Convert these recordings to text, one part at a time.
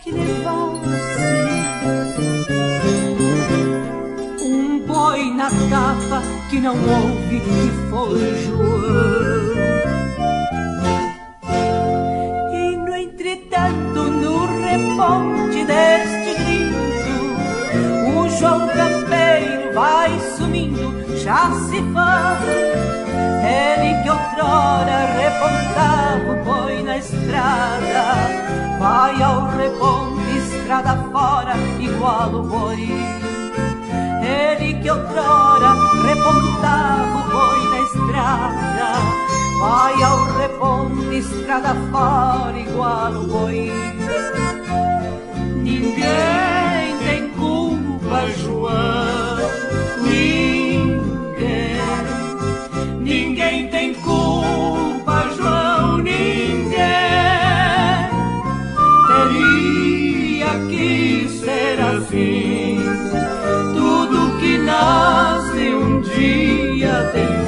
que levasse um boi na tapa que não houve, que foi João. E no entretanto, no reponte deste grito, o João Campeiro vai sumindo, já se foi. Ele que outrora repontava o boi na estrada, vai ao reponte estrada fora, igual o boi. Ele que outrora repontava o boi na estrada, vai ao reponte estrada fora, igual o boi. Ninguém tem culpa, João, ninguém tem culpa, João, ninguém. Teria que ser assim, tudo que nasce um dia tem fim.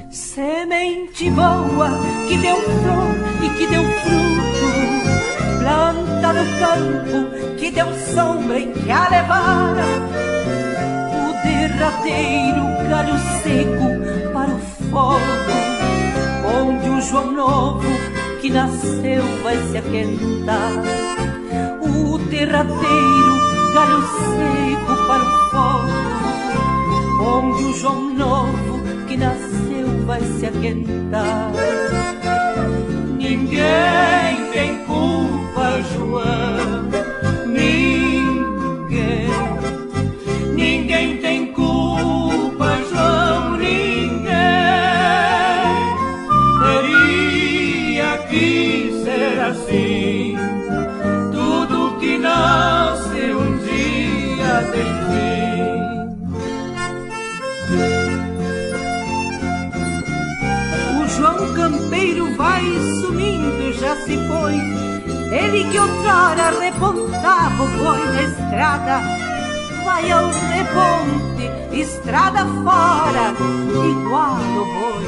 Semente boa que deu flor e que deu fruto, planta no campo que deu sombra e que a levara. O derradeiro galho seco para o fogo, onde o João novo que nasceu vai se aquentar. O derradeiro galho seco para o fogo, onde o João novo que nasceu vai se aquentar. Ninguém tem culpa, João, ninguém tem culpa, João, ninguém. Teria que ser assim, tudo que nasce um dia tem fim. João Campeiro vai sumindo, já se foi. Ele que outrora repontava o boi na estrada, vai ao reponte, estrada fora, igual o boi.